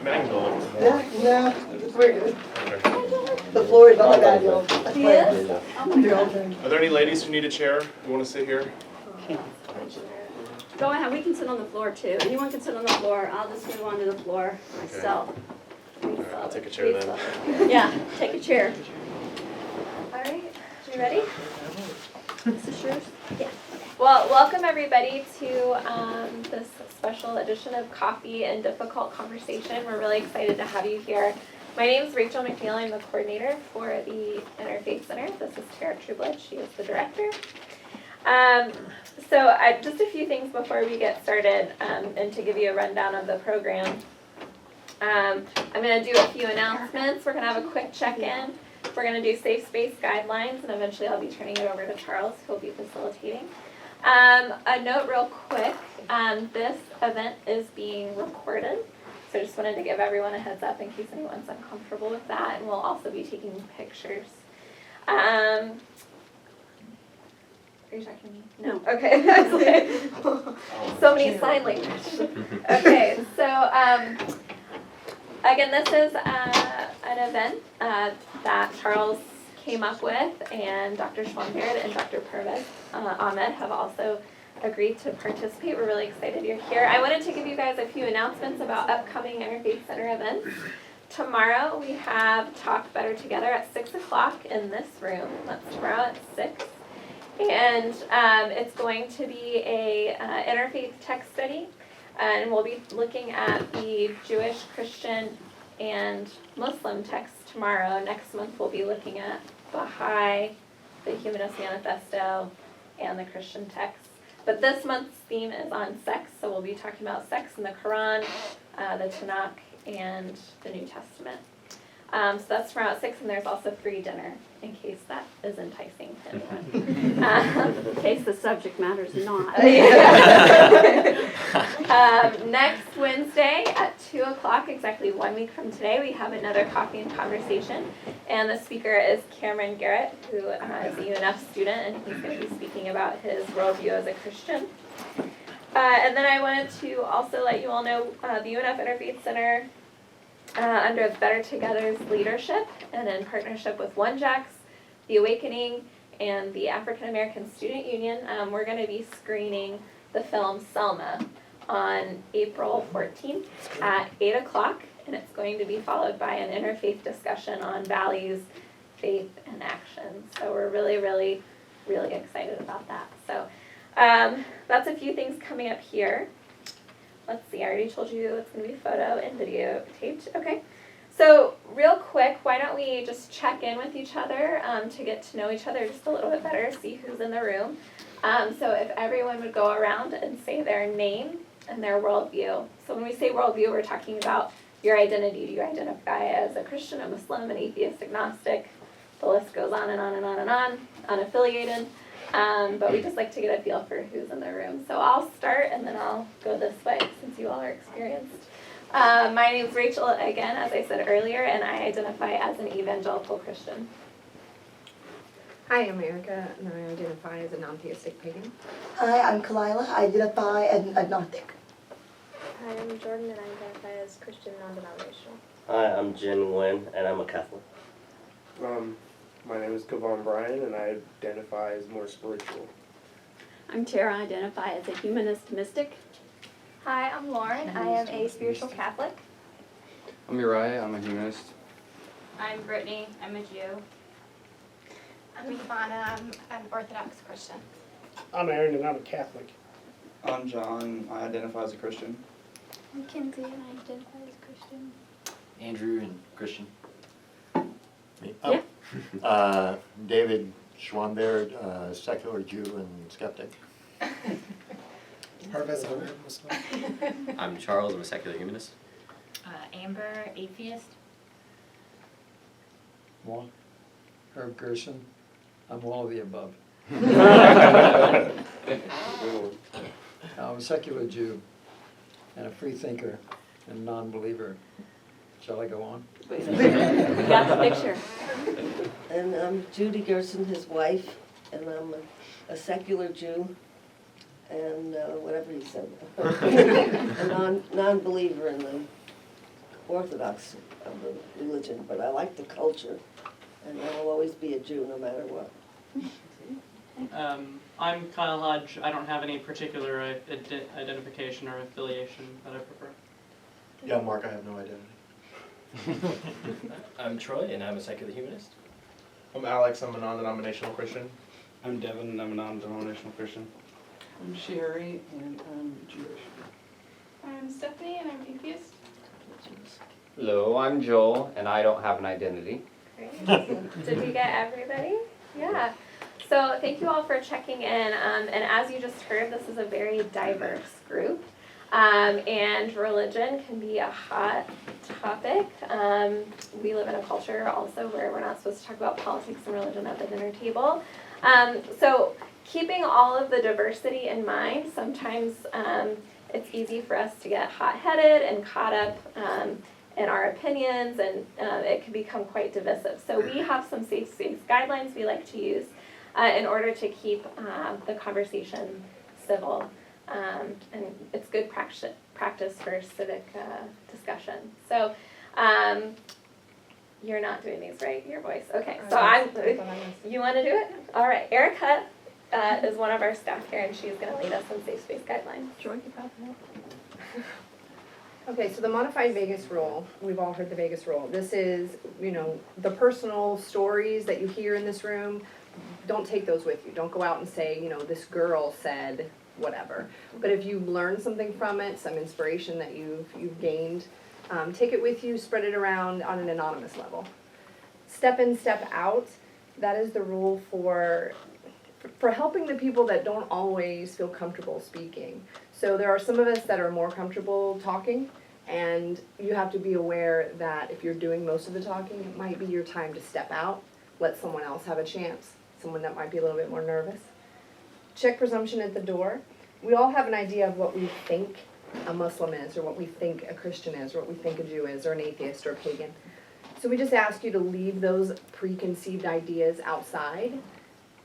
Mango. Yeah, we're good. The floor is not bad, y'all. Yes? Are there any ladies who need a chair who want to sit here? Go ahead, we can sit on the floor too. Anyone can sit on the floor. I'll just move on to the floor myself. Alright, I'll take a chair then. Yeah, take a chair. All right, you ready? Is this yours? Yeah. Well, welcome everybody to this special edition of Coffee and Difficult Conversation. We're really excited to have you here. My name is Rachel McNeil. I'm the coordinator for the Interfaith Center. This is Tara Trueblood. She is the director. Just a few things before we get started and to give you a rundown of the program. I'm going to do a few announcements. We're going to have a quick check-in. We're going to do safe space guidelines, and eventually I'll be turning it over to Charles, who will be facilitating. A note real quick, this event is being recorded, so I just wanted to give everyone a heads up in case anyone's uncomfortable with that, and we'll also be taking pictures. Are you talking to me? No. Okay. So many sign language. Okay, so again, this is an event that Charles came up with, and Dr. Schwam-Baird and Dr. Parvez Ahmed have also agreed to participate. We're really excited you're here. I wanted to give you guys a few announcements about upcoming Interfaith Center events. Tomorrow we have Talk Better Together at 6 o'clock in this room. That's tomorrow at 6. And it's going to be a interfaith text study. And we'll be looking at the Jewish, Christian, and Muslim texts tomorrow. Next month we'll be looking at Baha'i, the Humanist Manifesto, and the Christian texts. But this month's theme is on sex, so we'll be talking about sex in the Quran, the Tanakh, and the New Testament. So that's tomorrow at 6, and there's also free dinner, in case that is enticing to anyone. In case the subject matter is not. Next Wednesday at 2 o'clock, exactly 1 week from today, we have another Coffee and Conversation. And the speaker is Cameron Garrett, who is a UNF student, and he's going to be speaking about his worldview as a Christian. And then I wanted to also let you all know the UNF Interfaith Center, under Better Together's leadership and in partnership with One Jacks, The Awakening, and the African American Student Union, we're going to be screening the film Selma on April 14th at 8 o'clock, and it's going to be followed by an interfaith discussion on values, faith, and action. So we're really, really, really excited about that. So that's a few things coming up here. Let's see, I already told you it's going to be photo and video taped. Okay, so real quick, why don't we just check in with each other to get to know each other just a little bit better, see who's in the room. So if everyone would go around and say their name and their worldview. So when we say worldview, we're talking about your identity. Do you identify as a Christian, a Muslim, an atheist, agnostic? The list goes on and on and on and on, unaffiliated. But we just like to get a feel for who's in the room. So I'll start and then I'll go this way since you all are experienced. My name's Rachel, again, as I said earlier, and I identify as an evangelical Christian. Hi, I'm Erica, and I identify as a non-theistic pagan. Hi, I'm Kalila. I identify as agnostic. Hi, I'm Jordan, and I identify as Christian non-denominational. Hi, I'm Jin Nguyen, and I'm a Catholic. My name is Kavan Bryan, and I identify as more spiritual. I'm Tara, I identify as a humanist mystic. Hi, I'm Lauren. I am a spiritual Catholic. I'm Uriah, I'm a humanist. I'm Brittany. I'm a Jew. I'm Ivana, I'm an Orthodox Christian. I'm Aaron, and I'm a Catholic. I'm John, I identify as a Christian. I'm Kinsey, and I identify as Christian. Andrew and Christian. Me? Yeah. David Schwam-Baird, secular Jew and skeptic. Parvez Ahmed, Muslim. I'm Charles, I'm a secular humanist. Amber, atheist. One. Herb Gerson. I'm all of the above. I'm a secular Jew and a free thinker and non-believer. Shall I go on? We got the picture. And I'm Judy Gerson, his wife, and I'm a secular Jew, and whatever he said, a non-believer in the orthodox of the religion, but I like the culture, and I will always be a Jew no matter what. I'm Kyle Hodge. I don't have any particular identification or affiliation that I prefer. Yeah, Mark, I have no identity. I'm Troy, and I'm a secular humanist. I'm Alex, I'm a non-denominational Christian. I'm Devin, and I'm a non-denominational Christian. I'm Sherry, and I'm Jewish. I'm Stephanie, and I'm atheist. Hello, I'm Joel, and I don't have an identity. Great. Did we get everybody? Yeah. So thank you all for checking in. And as you just heard, this is a very diverse group. And religion can be a hot topic. We live in a culture also where we're not supposed to talk about politics and religion at the dinner table. So keeping all of the diversity in mind, sometimes it's easy for us to get hot-headed and caught up in our opinions, and it can become quite divisive. So we have some safe space guidelines we like to use in order to keep the conversation civil. And it's good practice for civic discussion. So you're not doing these, right? Your voice. Okay. So you want to do it? All right. Erica is one of our staff here, and she's going to lead us in safe space guidelines. Okay, so the modified Vegas rule, we've all heard the Vegas rule. This is, the personal stories that you hear in this room, don't take those with you. Don't go out and say, this girl said whatever. But if you learned something from it, some inspiration that you've gained, take it with you, spread it around on an anonymous level. Step in, step out, that is the rule for helping the people that don't always feel comfortable speaking. So there are some of us that are more comfortable talking, and you have to be aware that if you're doing most of the talking, it might be your time to step out, let someone else have a chance, someone that might be a little bit more nervous. Check presumption at the door. We all have an idea of what we think a Muslim is, or what we think a Christian is, or what we think a Jew is, or an atheist, or a pagan. So we just ask you to leave those preconceived ideas outside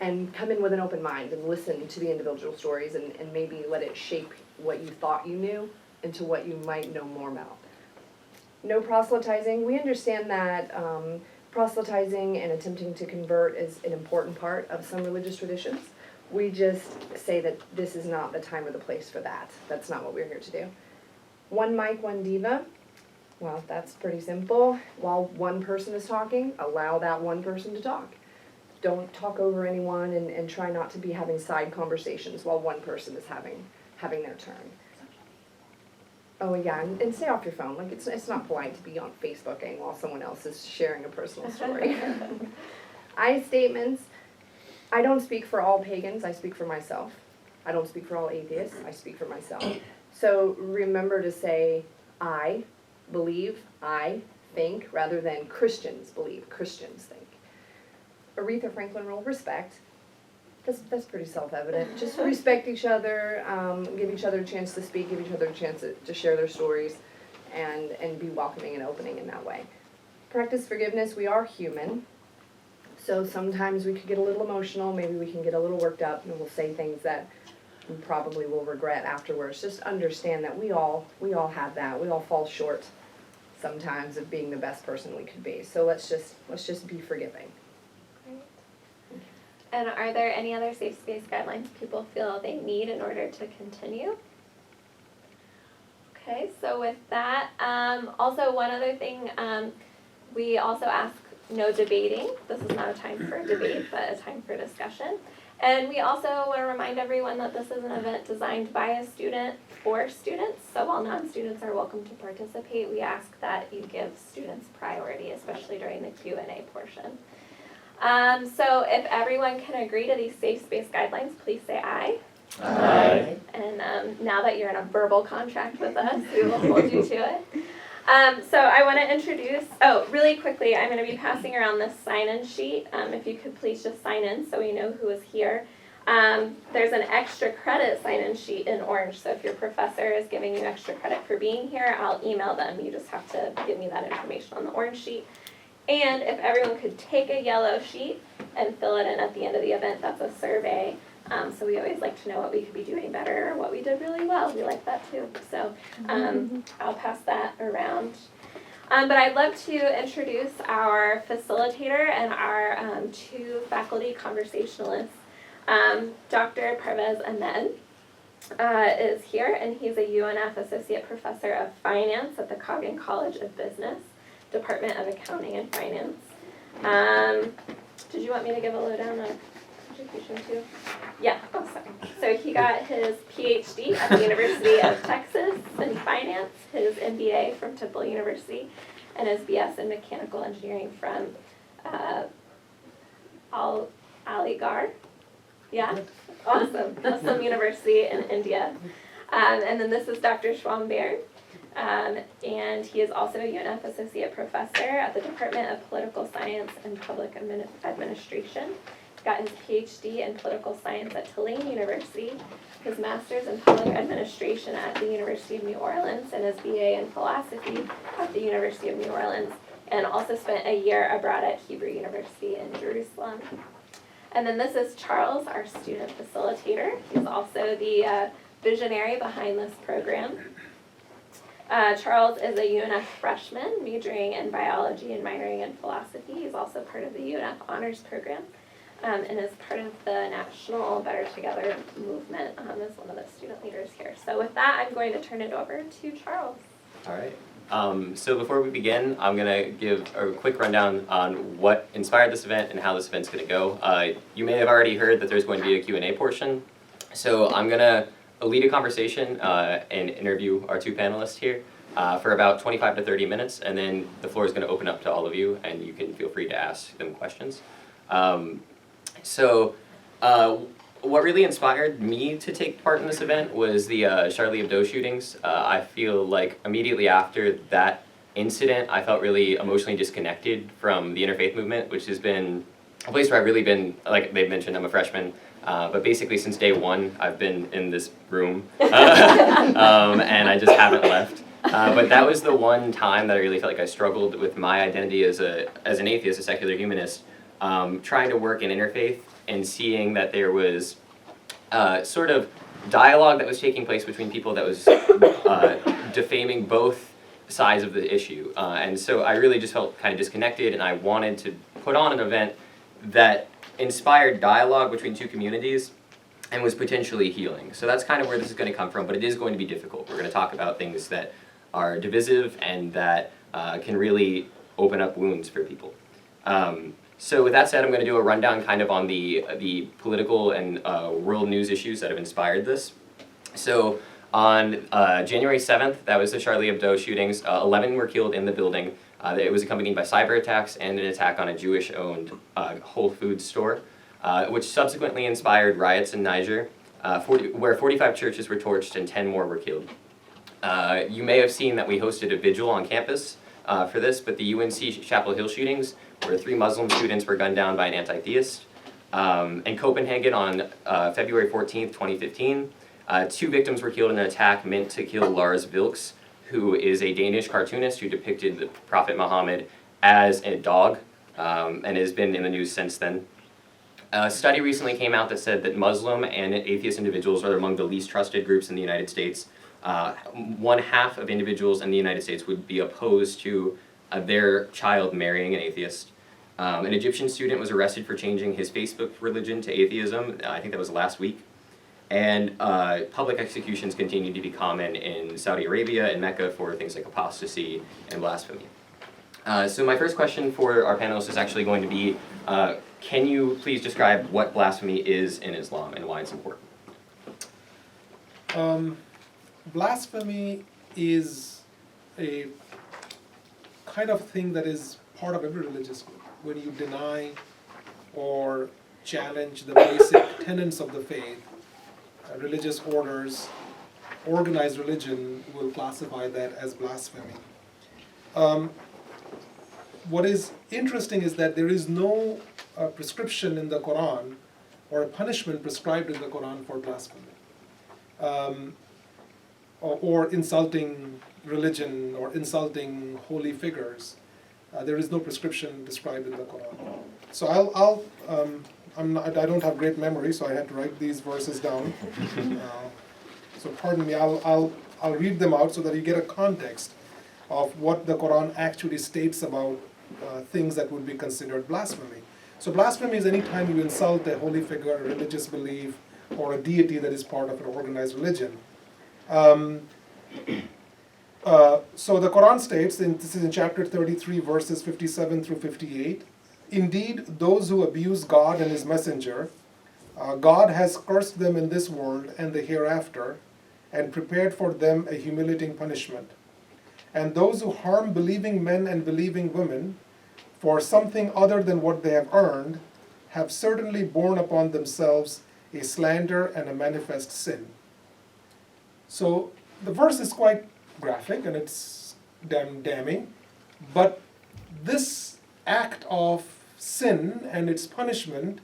and come in with an open mind and listen to the individual stories and maybe let it shape what you thought you knew into what you might know more about. No proselytizing. We understand that proselytizing and attempting to convert is an important part of some religious traditions. We just say that this is not the time or the place for that. That's not what we're here to do. One mic, one diva. Well, that's pretty simple. While one person is talking, allow that one person to talk. Don't talk over anyone and try not to be having side conversations while one person is having their turn. Oh yeah, and stay off your phone. Like it's not polite to be on Facebooking while someone else is sharing a personal story. I statements. I don't speak for all pagans, I speak for myself. I don't speak for all atheists, I speak for myself. So remember to say, I believe, I think, rather than Christians believe, Christians think. Aretha Franklin rule, respect. That's pretty self-evident. Just respect each other, give each other a chance to speak, give each other a chance to share their stories, and be welcoming and opening in that way. Practice forgiveness. We are human. So sometimes we could get a little emotional, maybe we can get a little worked up, and we'll say things that we probably will regret afterwards. Just understand that we all have that. We all fall short sometimes of being the best person we could be. So let's just be forgiving. Great. And are there any other safe space guidelines people feel they need in order to continue? Okay, so with that, also one other thing, we also ask no debating. This is not a time for debate, but a time for discussion. And we also want to remind everyone that this is an event designed by a student for students. So while non-students are welcome to participate, we ask that you give students priority, especially during the Q&A portion. So if everyone can agree to these safe space guidelines, please say aye. Aye. And now that you're in a verbal contract with us, we will hold you to it. So I want to introduce, really quickly, I'm going to be passing around this sign-in sheet. If you could please just sign in so we know who is here. There's an extra credit sign-in sheet in orange, so if your professor is giving you extra credit for being here, I'll email them. You just have to give me that information on the orange sheet. And if everyone could take a yellow sheet and fill it in at the end of the event, that's a survey. So we always like to know what we could be doing better or what we did really well. We like that too. So I'll pass that around. But I'd love to introduce our facilitator and our 2 faculty conversationalists. Dr. Parvez Ahmed is here, and he's a UNF Associate Professor of Finance at the Coggin College of Business, Department of Accounting and Finance. Did you want me to give a lowdown on education too? Yeah, oh sorry. So he got his PhD at the University of Texas in finance, his MBA from Temple University, and his BS in mechanical engineering from Aligarh. Yeah, awesome. Muslim University in India. And then this is Dr. Schwam-Baird. And he is also a UNF Associate Professor at the Department of Political Science and Public Administration. Got his PhD in Political Science at Tulane University, his Master's in Public Administration at the University of New Orleans, and his BA in Philosophy at the University of New Orleans, and also spent a year abroad at Hebrew University in Jerusalem. And then this is Charles, our student facilitator. He's also the visionary behind this program. Charles is a UNF freshman majoring in biology and minoring in philosophy. He's also part of the UNF Honors Program and is part of the National Better Together movement as one of the student leaders here. So with that, I'm going to turn it over to Charles. All right. So before we begin, I'm going to give a quick rundown on what inspired this event and how this event's going to go. You may have already heard that there's going to be a Q&A portion. So I'm going to lead a conversation and interview our 2 panelists here for about 25 to 30 minutes, and then the floor is going to open up to all of you, and you can feel free to ask them questions. What really inspired me to take part in this event was the Charlie Hebdo shootings. I feel like immediately after that incident, I felt really emotionally disconnected from the interfaith movement, which has been a place where I've really been, like they've mentioned, I'm a freshman, but basically since day 1, I've been in this room, and I just haven't left. But that was the one time that I really felt like I struggled with my identity as an atheist, a secular humanist, trying to work in interfaith and seeing that there was sort of dialogue that was taking place between people that was defaming both sides of the issue. And so I really just felt kind of disconnected, and I wanted to put on an event that inspired dialogue between 2 communities and was potentially healing. So that's kind of where this is going to come from, but it is going to be difficult. We're going to talk about things that are divisive and that can really open up wounds for people. So with that said, I'm going to do a rundown kind of on the political and world news issues that have inspired this. So on January 7th, that was the Charlie Hebdo shootings. 11 were killed in the building. It was accompanied by cyber attacks and an attack on a Jewish-owned Whole Foods store, which subsequently inspired riots in Niger, where 45 churches were torched and 10 more were killed. You may have seen that we hosted a vigil on campus for this, but the UNC Chapel Hill shootings, where 3 Muslim students were gunned down by an anti-theist. In Copenhagen on February 14th, 2015, 2 victims were killed in an attack meant to kill Lars Vilks, who is a Danish cartoonist who depicted the Prophet Muhammad as a dog, and has been in the news since then. A study recently came out that said that Muslim and atheist individuals are among the least trusted groups in the United States. 1/2 of individuals in the United States would be opposed to their child marrying an atheist. An Egyptian student was arrested for changing his Facebook religion to atheism. I think that was last week. And public executions continue to be common in Saudi Arabia and Mecca for things like apostasy and blasphemy. So my first question for our panelists is actually going to be, can you please describe what blasphemy is in Islam and why it's important? Blasphemy is a kind of thing that is part of every religious group. When you deny or challenge the basic tenets of the faith, religious orders, organized religion will classify that as blasphemy. What is interesting is that there is no prescription in the Quran or a punishment prescribed in the Quran for blasphemy. Or insulting religion or insulting holy figures. There is no prescription described in the Quran. So I don't have great memory, so I had to write these verses down. So pardon me, I'll read them out so that you get a context. of what the Quran actually states about things that would be considered blasphemy. So blasphemy is any time you insult a holy figure, a religious belief, or a deity that is part of an organized religion. So the Quran states, this is in chapter 33, verses 57 through 58, "Indeed, those who abuse God and His messenger, God has cursed them in this world and the hereafter, and prepared for them a humiliating punishment. And those who harm believing men and believing women for something other than what they have earned, have certainly borne upon themselves a slander and a manifest sin." So the verse is quite graphic and it's damning, but this act of sin and its punishment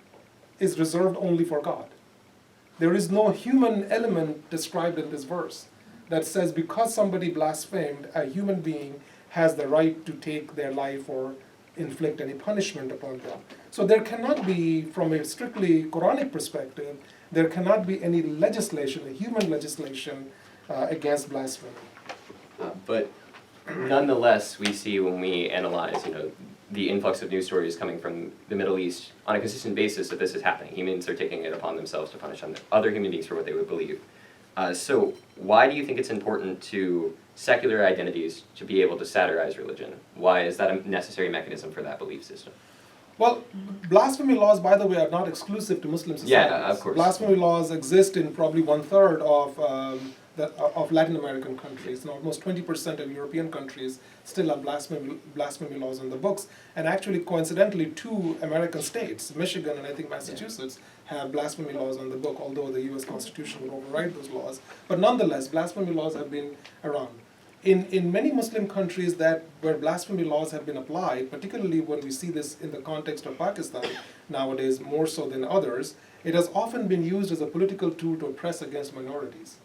is reserved only for God. There is no human element described in this verse that says because somebody blasphemed, a human being has the right to take their life or inflict any punishment upon them. So there cannot be, from a strictly Quranic perspective, there cannot be any legislation, a human legislation, against blasphemy. But nonetheless, we see when we analyze, the influx of news stories coming from the Middle East on a consistent basis that this is happening. Humans are taking it upon themselves to punish other human beings for what they would believe. So why do you think it's important to secular identities to be able to satirize religion? Why is that a necessary mechanism for that belief system? Well, blasphemy laws, by the way, are not exclusive to Muslim societies. Yeah, of course. Blasphemy laws exist in probably 1/3 of Latin American countries, and almost 20% of European countries still have blasphemy laws on the books. And actually, coincidentally, 2 American states, Michigan and I think Massachusetts, have blasphemy laws on the book, although the US Constitution would override those laws. But nonetheless, blasphemy laws have been around. In many Muslim countries where blasphemy laws have been applied, particularly when we see this in the context of Pakistan nowadays more so than others, it has often been used as a political tool to oppress against minorities.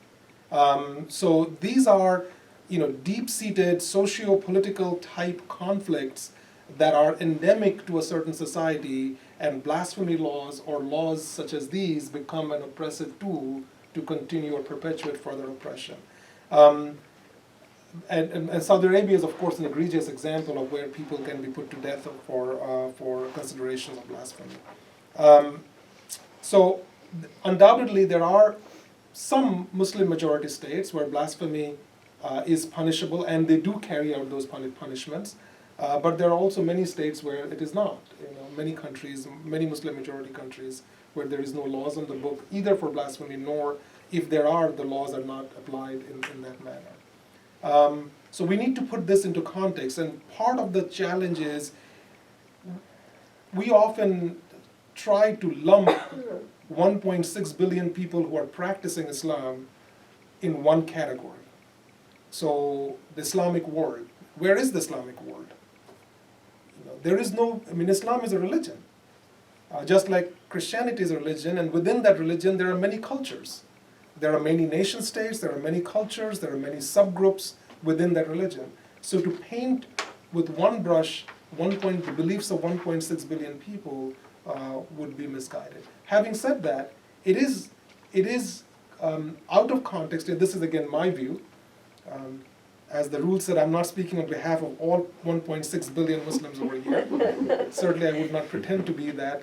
So these are, deep-seated socio-political type conflicts that are endemic to a certain society, and blasphemy laws or laws such as these become an oppressive tool to continue or perpetuate further oppression. And Saudi Arabia is, of course, an egregious example of where people can be put to death for considerations of blasphemy. So undoubtedly, there are some Muslim majority states where blasphemy is punishable, and they do carry out those punishments. But there are also many states where it is not. Many countries, many Muslim majority countries, where there is no laws on the book either for blasphemy, nor if there are, the laws are not applied in that manner. So we need to put this into context, and part of the challenge is we often try to lump 1.6 billion people who are practicing Islam in one category. So the Islamic world, where is the Islamic world? There is no, Islam is a religion. Just like Christianity is a religion, and within that religion there are many cultures. There are many nation states, there are many cultures, there are many subgroups within that religion. So to paint with one brush the beliefs of 1.6 billion people would be misguided. Having said that, it is out of context, and this is again my view. As the rule said, I'm not speaking on behalf of all 1.6 billion Muslims over here. Certainly I would not pretend to be that.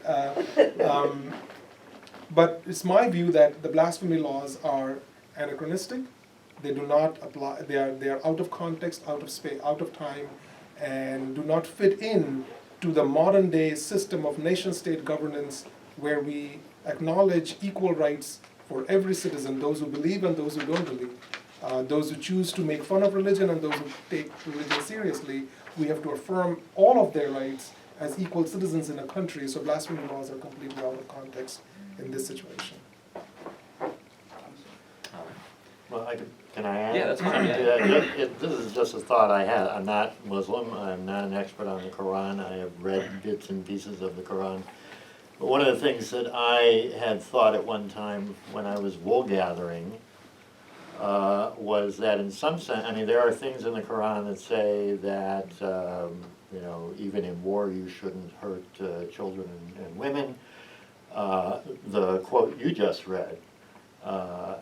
But it's my view that the blasphemy laws are anachronistic. They do not apply, they are out of context, out of space, out of time, and do not fit in to the modern day system of nation-state governance where we acknowledge equal rights for every citizen, those who believe and those who don't believe. Those who choose to make fun of religion and those who take religion seriously. We have to affirm all of their rights as equal citizens in a country, so blasphemy laws are completely out of context in this situation. Well, can I add? Yeah, that's fine. Yeah. This is just a thought I had. I'm not Muslim. I'm not an expert on the Quran. I have read bits and pieces of the Quran. But one of the things that I had thought at one time when I was wool gathering was that in some sense, there are things in the Quran that say that, even in war you shouldn't hurt children and women. The quote you just read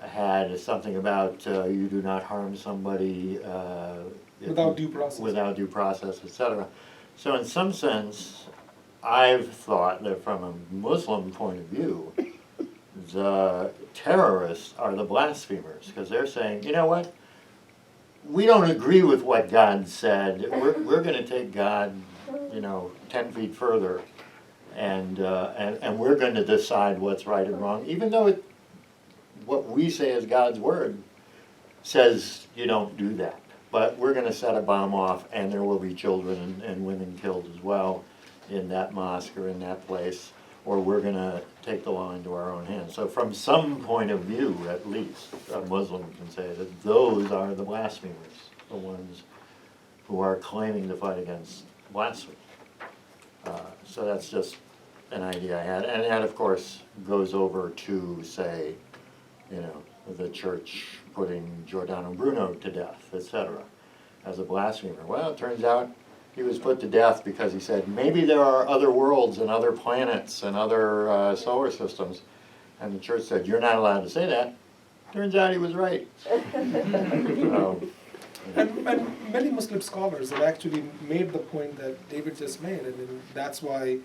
had something about you do not harm somebody Without due process. Without due process, etc. So in some sense, I've thought that from a Muslim point of view, the terrorists are the blasphemers, because they're saying, you know what, we don't agree with what God said, we're going to take God, 10 feet further, and we're going to decide what's right and wrong, even though what we say is God's word says you don't do that. But we're going to set a bomb off, and there will be children and women killed as well in that mosque or in that place, or we're going to take the law into our own hands. So from some point of view, at least, a Muslim can say that those are the blasphemers, the ones who are claiming to fight against blasphemy. So that's just an idea I had. And that, of course, goes over to, say, the church putting Giordano Bruno to death, etc., as a blasphemer. Well, it turns out he was put to death because he said, maybe there are other worlds and other planets and other solar systems. And the church said, you're not allowed to say that. Turns out he was right. And many Muslim scholars have actually made the point that David just made, and that's why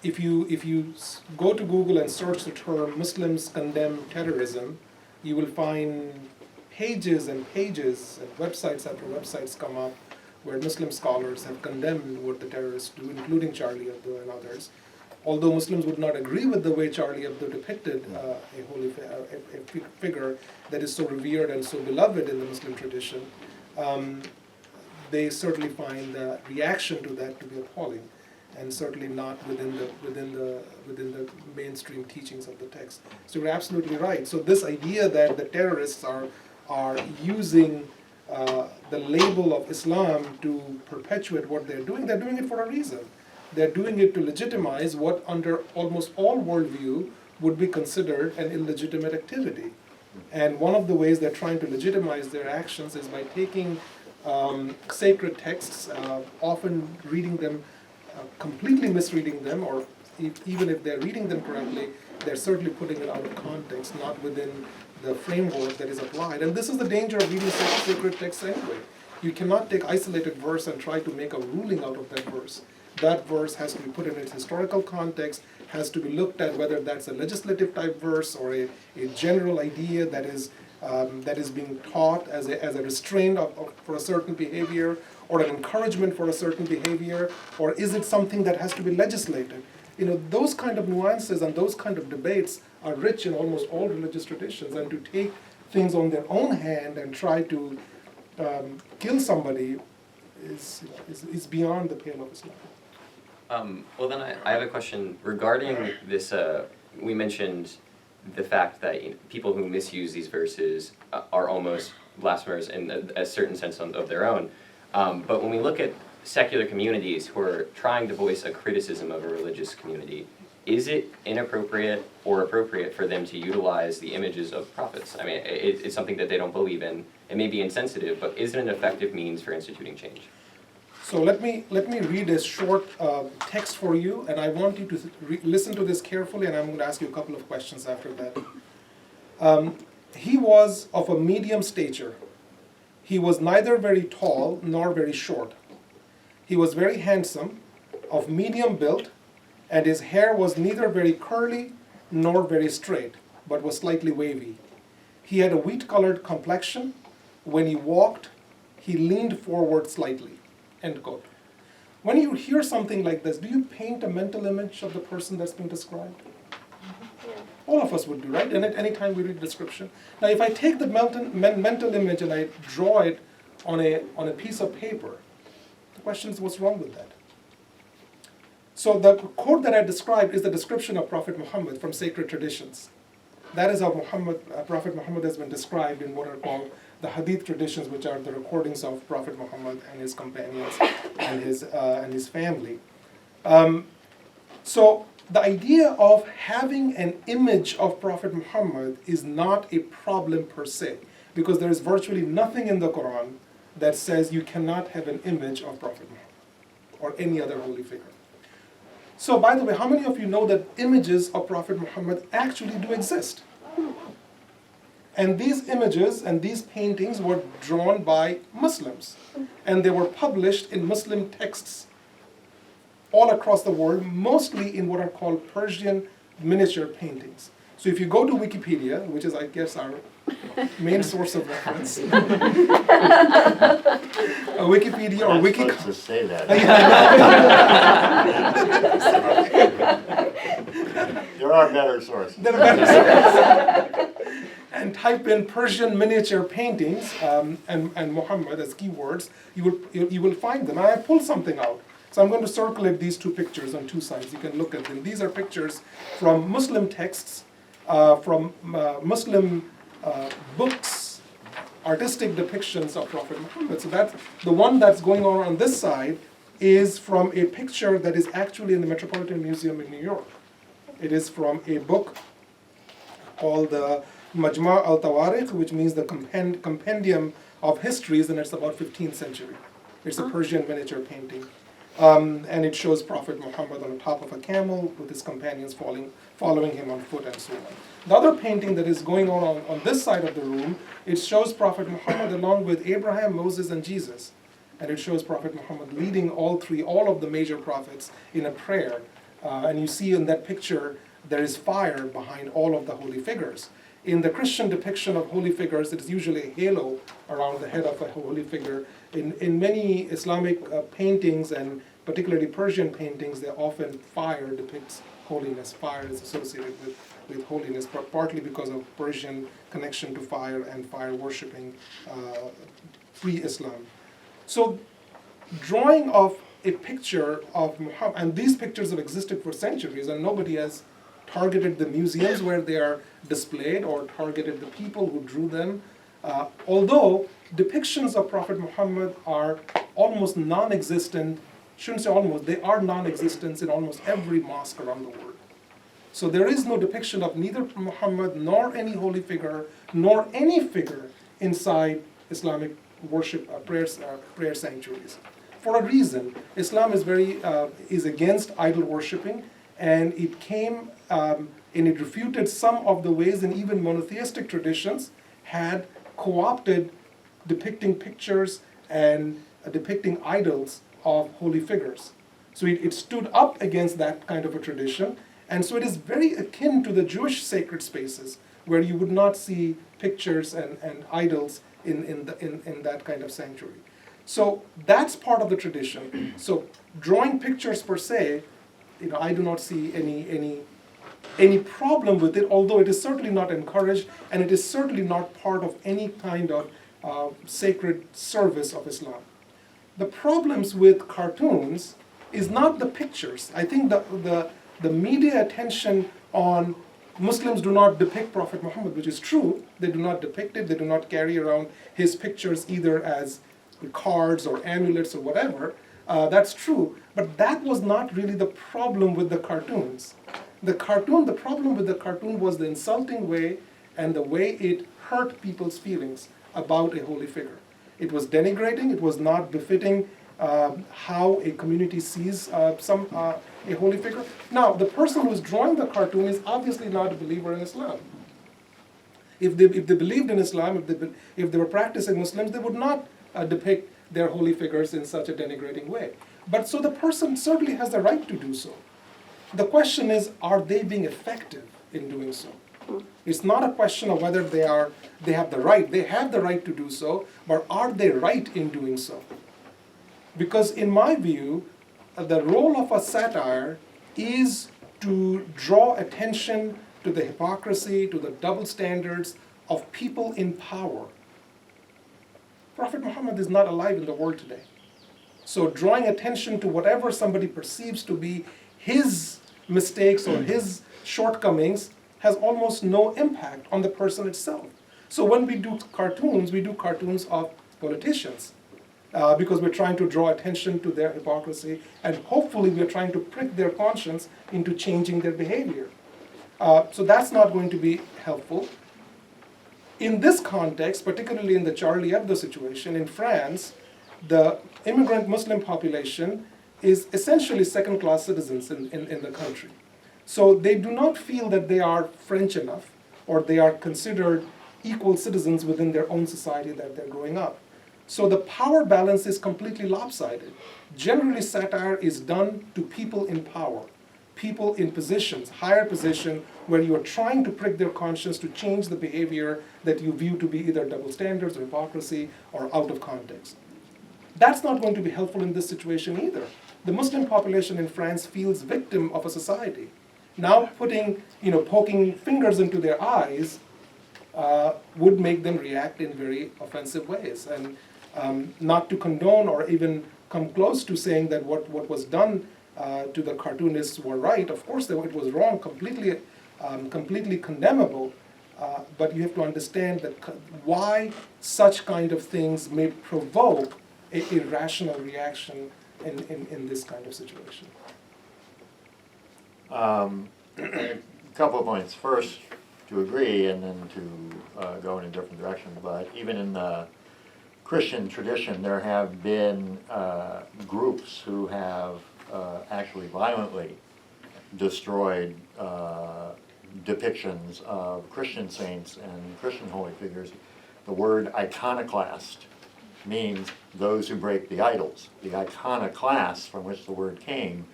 if you go to Google and search the term Muslims condemn terrorism, you will find pages and pages and websites after websites come up where Muslim scholars have condemned what the terrorists do, including Charlie Hebdo and others. Although Muslims would not agree with the way Charlie Hebdo depicted a holy figure that is so revered and so beloved in the Muslim tradition, they certainly find the reaction to that to be appalling, and certainly not within the mainstream teachings of the text. So you're absolutely right. So this idea that the terrorists are using the label of Islam to perpetuate what they're doing it for a reason. They're doing it to legitimize what under almost all worldview would be considered an illegitimate activity. And one of the ways they're trying to legitimize their actions is by taking sacred texts, often reading them, completely misreading them, or even if they're reading them correctly, they're certainly putting it out of context, not within the framework that is applied. And this is the danger of reading sacred texts anyway. You cannot take isolated verse and try to make a ruling out of that verse. That verse has to be put in its historical context, has to be looked at whether that's a legislative type verse or a general idea that is being taught as a restraint for a certain behavior, or an encouragement for a certain behavior, or is it something that has to be legislated? Those kind of nuances and those kind of debates are rich in almost all religious traditions, and to take things on their own hand and try to kill somebody is beyond the pale of Islam. Well, then I have a question regarding this. We mentioned the fact that people who misuse these verses are almost blasphemers in a certain sense of their own. But when we look at secular communities who are trying to voice a criticism of a religious community, is it inappropriate or appropriate for them to utilize the images of prophets? I mean, it's something that they don't believe in. It may be insensitive, but is it an effective means for instituting change? So let me read a short text for you, and I want you to listen to this carefully, and I'm going to ask you a couple of questions after that. He was of a medium stature. He was neither very tall nor very short. He was very handsome, of medium build, and his hair was neither very curly nor very straight, but was slightly wavy. He had a wheat-colored complexion. When he walked, he leaned forward slightly. End quote. When you hear something like this, do you paint a mental image of the person that's being described? Yeah. All of us would do, right? And at any time we read description. Now, if I take the mental image and I draw it on a piece of paper, the question is, what's wrong with that? So the quote that I described is the description of Prophet Muhammad from sacred traditions. That is how Prophet Muhammad has been described in what are called the Hadith traditions, which are the recordings of Prophet Muhammad and his companions and his family. So the idea of having an image of Prophet Muhammad is not a problem per se, because there is virtually nothing in the Quran that says you cannot have an image of Prophet Muhammad or any other holy figure. So, by the way, how many of you know that images of Prophet Muhammad actually do exist? And these images and these paintings were drawn by Muslims, and they were published in Muslim texts all across the world, mostly in what are called Persian miniature paintings. So if you go to Wikipedia, which is, I guess, our main source of reference, Wikipedia or Not supposed to say that. There are better sources. And type in Persian miniature paintings and Muhammad as keywords, you will find them. And I pulled something out. So I'm going to circulate these two pictures on two sides. You can look at them. These are pictures from Muslim texts, from Muslim books, artistic depictions of Prophet Muhammad. So that's the one that's going on this side is from a picture that is actually in the Metropolitan Museum in New York. It is from a book called the Majma' al-Tawarikh, which means the compendium of histories, and it's about 15th century. It's a Persian miniature painting. And it shows Prophet Muhammad on the top of a camel with his companions following him on foot and so on. The other painting that is going on this side of the room, it shows Prophet Muhammad along with Abraham, Moses, and Jesus. And it shows Prophet Muhammad leading all of the major prophets in a prayer. And you see in that picture, there is fire behind all of the holy figures. In the Christian depiction of holy figures, it is usually a halo around the head of a holy figure. In many Islamic paintings, and particularly Persian paintings, they often fire depicts holiness. Fire is associated with holiness, partly because of Persian connection to fire and fire worshipping pre-Islam. So drawing of a picture of Muhammad, and these pictures have existed for centuries, and nobody has targeted the museums where they are displayed or targeted the people who drew them. Although depictions of Prophet Muhammad are almost non-existent, shouldn't say almost, they are non-existent in almost every mosque around the world. So there is no depiction of neither Muhammad nor any holy figure, nor any figure inside Islamic worship prayer sanctuaries. For a reason, Islam is against idol worshipping, and it came and it refuted some of the ways, and even monotheistic traditions had co-opted depicting pictures and depicting idols of holy figures. So it stood up against that kind of a tradition, and so it is very akin to the Jewish sacred spaces, where you would not see pictures and idols in that kind of sanctuary. So that's part of the tradition. So drawing pictures per se, I do not see any problem with it, although it is certainly not encouraged, and it is certainly not part of any kind of sacred service of Islam. The problems with cartoons is not the pictures. I think the media attention on Muslims do not depict Prophet Muhammad, which is true. They do not depict it. They do not carry around his pictures either as cards or amulets or whatever. That's true. But that was not really the problem with the cartoons. The problem with the cartoon was the insulting way and the way it hurt people's feelings about a holy figure. It was denigrating. It was not befitting how a community sees a holy figure. Now, the person who's drawing the cartoon is obviously not a believer in Islam. If they believed in Islam, if they were practicing Muslims, they would not depict their holy figures in such a denigrating way. But so the person certainly has the right to do so. The question is, are they being effective in doing so? It's not a question of whether they have the right. They have the right to do so, but are they right in doing so? Because in my view, the role of a satire is to draw attention to the hypocrisy, to the double standards of people in power. Prophet Muhammad is not alive in the world today. So drawing attention to whatever somebody perceives to be his mistakes or his shortcomings has almost no impact on the person itself. So when we do cartoons of politicians because we're trying to draw attention to their hypocrisy, and hopefully we're trying to prick their conscience into changing their behavior. So that's not going to be helpful. In this context, particularly in the Charlie Hebdo situation, in France, the immigrant Muslim population is essentially second-class citizens in the country. So they do not feel that they are French enough, or they are considered equal citizens within their own society that they're growing up. So the power balance is completely lopsided. Generally, satire is done to people in power, people in positions, higher position, where you are trying to prick their conscience to change the behavior that you view to be either double standards or hypocrisy or out of context. That's not going to be helpful in this situation either. The Muslim population in France feels victim of a society. Now poking fingers into their eyes would make them react in very offensive ways. And not to condone or even come close to saying that what was done to the cartoonists were right. Of course, it was wrong, completely condemnable. But you have to understand that why such kind of things may provoke an irrational reaction in this kind of situation. A couple of points. First, to agree, and then to go in a different direction. But even in the Christian tradition, there have been groups who have actually violently destroyed depictions of Christian saints and Christian holy figures. The word iconoclast means those who break the idols. The iconoclasts, from which the word came,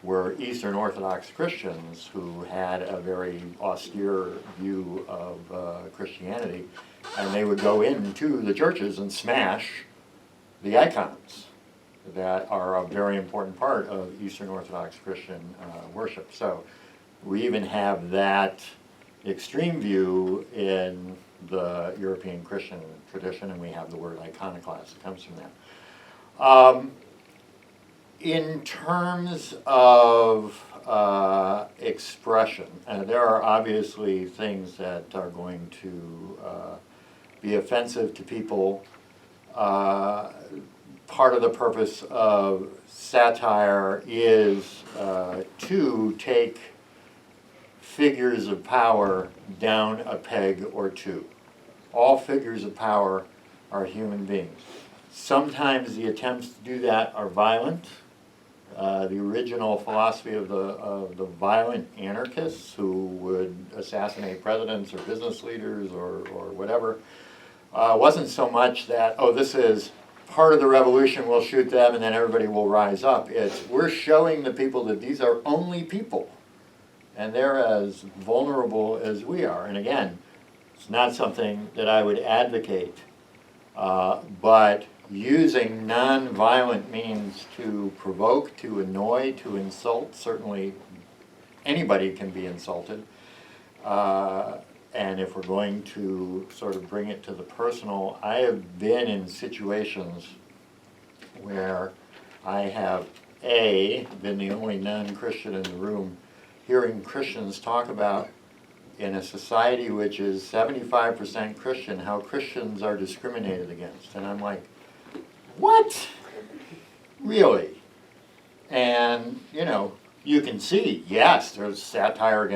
were Eastern Orthodox Christians who had a very austere view of Christianity, and they would go into the churches and smash the icons that are a very important part of Eastern Orthodox Christian worship. So we even have that extreme view in the European Christian tradition, and we have the word iconoclast that comes from that. In terms of expression, there are obviously things that are going to be offensive to people. Part of the purpose of satire is to take figures of power down a peg or two. All figures of power are human beings. Sometimes the attempts to do that are violent. The original philosophy of the violent anarchists who would assassinate presidents or business leaders or whatever wasn't so much that, oh, this is part of the revolution, we'll shoot them and then everybody will rise up. It's we're showing the people that these are only people and they're as vulnerable as we are. And again, it's not something that I would advocate, but using non-violent means to provoke, to annoy, to insult, certainly anybody can be insulted. And if we're going to sort of bring it to the personal, I have been in situations where I have, been the only non-Christian in the room, hearing Christians talk about, in a society which is 75% Christian, how Christians are discriminated against. And I'm like, what? Really? And, you can see, yes, there's satire against